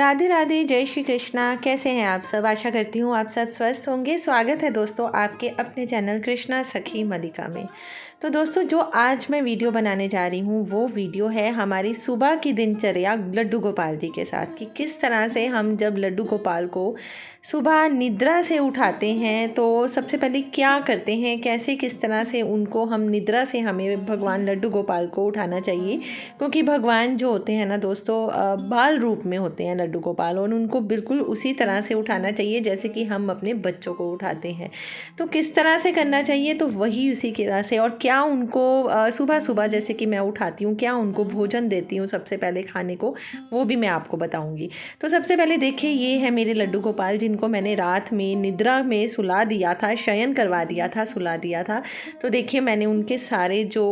राधे राधे, जय श्री कृष्णा। कैसे हैं आप सब? आशा करती हूँ आप सब स्वस्थ होंगे। स्वागत है दोस्तों आपके अपने चैनल कृष्णा सखी मलिका में। तो दोस्तों, जो आज मैं वीडियो बनाने जा रही हूँ वो वीडियो है हमारी सुबह की दिनचर्या लड्डू गोपाल जी के साथ, कि किस तरह से हम जब लड्डू गोपाल को सुबह निद्रा से उठाते हैं तो सबसे पहले क्या करते हैं, कैसे किस तरह से उनको हम निद्रा से हमें भगवान लड्डू गोपाल को उठाना चाहिए। क्योंकि भगवान जो होते हैं ना दोस्तों, बाल रूप में होते हैं लड्डू गोपाल, और उनको बिल्कुल उसी तरह से उठाना चाहिए जैसे कि हम अपने बच्चों को उठाते हैं। तो किस तरह से करना चाहिए, तो वही उसी की तरह से। और क्या उनको सुबह सुबह जैसे कि मैं उठाती हूँ, क्या उनको भोजन देती हूँ सबसे पहले खाने को, वो भी मैं आपको बताऊँगी। तो सबसे पहले देखिए, ये है मेरे लड्डू गोपाल जिनको मैंने रात में निद्रा में सुला दिया था, शयन करवा दिया था, सुला दिया था। तो देखिए, मैंने उनके सारे जो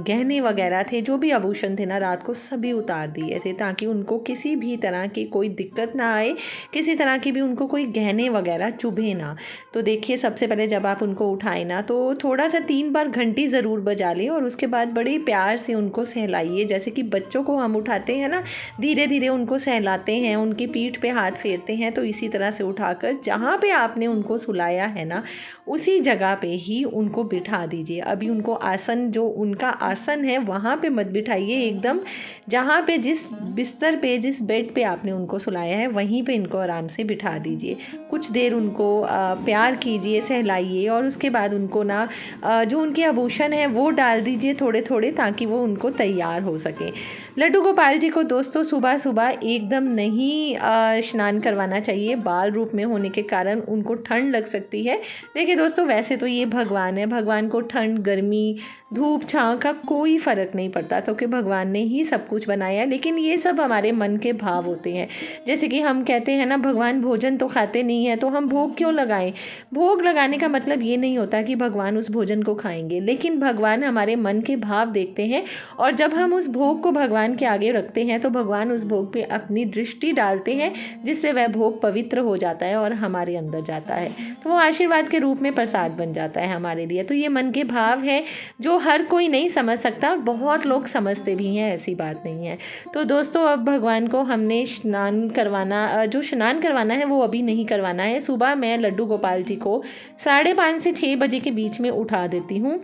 गहने वगैरह थे, जो भी आभूषण थे ना, रात को सभी उतार दिए थे ताकि उनको किसी भी तरह की कोई दिक्कत ना आए, किसी तरह की भी उनको कोई गहने वगैरह चुभे ना। तो देखिए, सबसे पहले जब आप उनको उठाएं ना, तो थोड़ा सा 3 बार घंटी ज़रूर बजा लें और उसके बाद बड़े प्यार से उनको सहलाइए। जैसे कि बच्चों को हम उठाते हैं ना, धीरे धीरे उनको सहलाते हैं, उनकी पीठ पे हाथ फेरते हैं, तो इसी तरह से उठाकर जहाँ पे आपने उनको सुलाया है ना, उसी जगह पे ही उनको बिठा दीजिए। अभी उनको आसन, जो उनका आसन है वहाँ पे मत बिठाइए, एकदम जहाँ पे जिस बिस्तर पे, जिस बेड पे आपने उनको सुलाया है वहीं पे इनको आराम से बिठा दीजिए। कुछ देर उनको प्यार कीजिए, सहलाइए, और उसके बाद उनको ना जो उनके आभूषण है वो डाल दीजिए थोड़े थोड़े, ताकि वो उनको तैयार हो सके। लड्डू गोपाल जी को दोस्तों सुबह सुबह एकदम नहीं स्नान करवाना चाहिए, बाल रूप में होने के कारण उनको ठंड लग सकती है। देखिए दोस्तों, वैसे तो ये भगवान है, भगवान को ठंड, गर्मी, धूप, छाँव का कोई फ़र्क नहीं पड़ता, तो कि भगवान ने ही सब कुछ बनाया। लेकिन ये सब हमारे मन के भाव होते हैं। जैसे कि हम कहते हैं ना, भगवान भोजन तो खाते नहीं है, तो हम भोग क्यों लगाएं? भोग लगाने का मतलब ये नहीं होता कि भगवान उस भोजन को खाएंगे, लेकिन भगवान हमारे मन के भाव देखते हैं, और जब हम उस भोग को भगवान के आगे रखते हैं तो भगवान उस भोग पे अपनी दृष्टि डालते हैं, जिससे वह भोग पवित्र हो जाता है और हमारे अंदर जाता है, तो वो आशीर्वाद के रूप में प्रसाद बन जाता है हमारे लिए। तो ये मन के भाव है जो हर कोई नहीं समझ सकता, और बहुत लोग समझते भी हैं, ऐसी बात नहीं है। तो दोस्तों, अब भगवान को हमने स्नान करवाना, जो स्नान करवाना है वो अभी नहीं करवाना है। सुबह मैं लड्डू गोपाल जी को 5:30 से 6 बजे के बीच में उठा देती हूँ।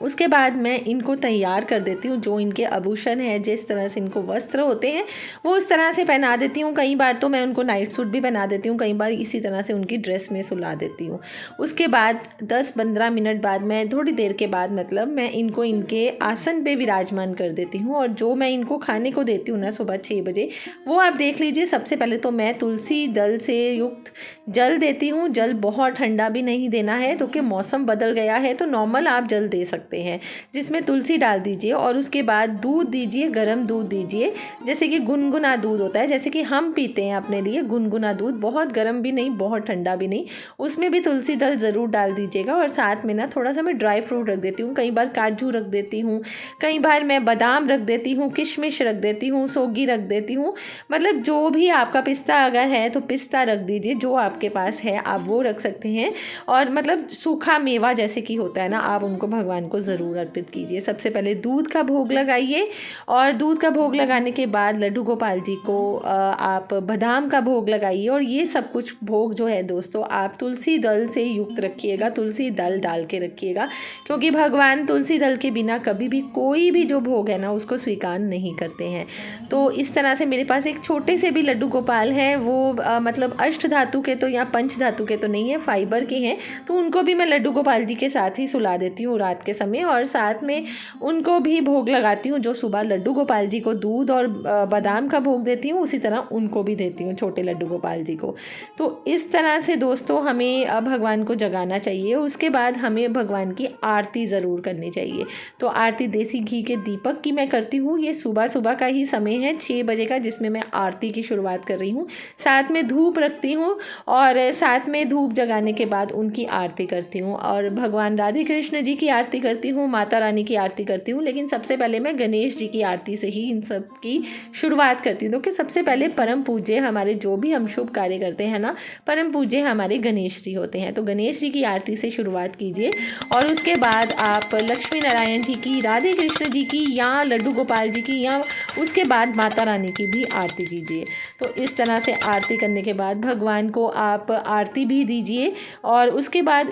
उसके बाद मैं इनको तैयार कर देती हूँ, जो इनके आभूषण है, जिस तरह से इनको वस्त्र होते हैं वो उस तरह से पहना देती हूँ। कई बार तो मैं उनको नाइट सूट भी पहना देती हूँ, कई बार इसी तरह से उनकी ड्रेस में सुला देती हूँ। उसके बाद 10-15 मिनट बाद, मैं थोड़ी देर के बाद मतलब, मैं इनको इनके आसन पे विराजमान कर देती हूँ। और जो मैं इनको खाने को देती हूँ ना सुबह 6 बजे, वो आप देख लीजिए। सबसे पहले तो मैं तुलसी दल से युक्त जल देती हूँ। जल बहुत ठंडा भी नहीं देना है, तो कि मौसम बदल गया है, तो नॉर्मल आप जल दे सकते हैं, जिसमें तुलसी डाल दीजिए। और उसके बाद दूध दीजिए, गर्म दूध दीजिए, जैसे कि गुनगुना दूध होता है, जैसे कि हम पीते हैं अपने लिए गुनगुना दूध, बहुत गर्म भी नहीं, बहुत ठंडा भी नहीं। उसमें भी तुलसी दल ज़रूर डाल दीजिएगा। और साथ में ना थोड़ा सा मैं ड्राई फ्रूट रख देती हूँ, कई बार काजू रख देती हूँ, कई बार मैं बादाम रख देती हूँ, किशमिश रख देती हूँ, सौगी रख देती हूँ। मतलब जो भी आपका, पिस्ता अगर है तो पिस्ता रख दीजिए, जो आपके पास है आप वो रख सकते हैं। और मतलब सूखा मेवा जैसे कि होता है ना, आप उनको भगवान को ज़रूर अर्पित कीजिए। सबसे पहले दूध का भोग लगाइए, और दूध का भोग लगाने के बाद लड्डू गोपाल जी को आप बादाम का भोग लगाइए। और ये सब कुछ भोग जो है दोस्तों, आप तुलसी दल से युक्त रखिएगा, तुलसी दल डाल के रखिएगा, क्योंकि भगवान तुलसी दल के बिना कभी भी कोई भी जो भोग है ना उसको स्वीकार नहीं करते हैं। तो इस तरह से मेरे पास एक छोटे से भी लड्डू गोपाल हैं, वो मतलब अष्ट धातु के तो या पंच धातु के तो नहीं है, फाइबर के हैं, तो उनको भी मैं लड्डू गोपाल जी के साथ ही सुला देती हूँ रात के समय। और साथ में उनको भी भोग लगाती हूँ, जो सुबह लड्डू गोपाल जी को दूध और बादाम का भोग देती हूँ, उसी तरह उनको भी देती हूँ, छोटे लड्डू गोपाल जी को। तो इस तरह से दोस्तों हमें भगवान को जगाना चाहिए। उसके बाद हमें भगवान की आरती ज़रूर करनी चाहिए। तो आरती देसी घी के दीपक की मैं करती हूँ। ये सुबह सुबह का ही समय है 6 बजे का, जिसमें मैं आरती की शुरुआत कर रही हूँ। साथ में धूप रखती हूँ, और साथ में धूप जगाने के बाद उनकी आरती करती हूँ। और भगवान राधे कृष्ण जी की आरती करती हूँ, माता रानी की आरती करती हूँ। लेकिन सबसे पहले मैं गणेश जी की आरती से ही इन सब की शुरुआत करती हूँ, क्योंकि सबसे पहले परम पूज्य हमारे, जो भी हम शुभ कार्य करते हैं ना, परम पूज्य हमारे गणेश जी होते हैं। तो गणेश जी की आरती से शुरुआत कीजिए, और उसके बाद आप लक्ष्मी नारायण जी की, राधे कृष्ण जी की, या लड्डू गोपाल जी की, या उसके बाद माता रानी की भी आरती कीजिए। तो इस तरह से आरती करने के बाद भगवान को आप आरती भी दीजिए और उसके बाद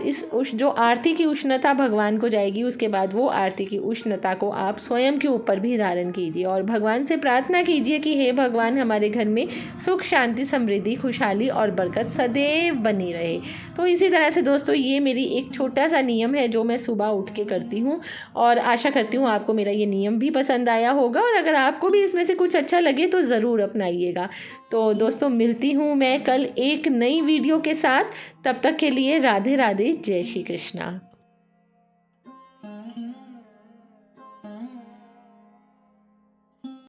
जो आरती की उष्णता भगवान को जाएगी, उसके बाद वो आरती की उष्णता को आप स्वयं के ऊपर भी धारण कीजिए और भगवान से प्रार्थना कीजिए कि हे भगवान, हमारे घर में सुख, शांति, समृद्धि, खुशहाली और बरकत सदैव बनी रहे। तो इसी तरह से दोस्तों ये मेरी एक छोटा सा नियम है जो मैं सुबह उठ के करती हूँ और आशा करती हूँ आपको मेरा ये नियम भी पसंद आया होगा और अगर आपको भी इसमें से कुछ अच्छा लगे तो ज़रूर अपनाइएगा। तो दोस्तों मिलती हूँ मैं कल एक नई वीडियो के साथ। तब तक के लिए राधे राधे, जय श्री कृष्णा।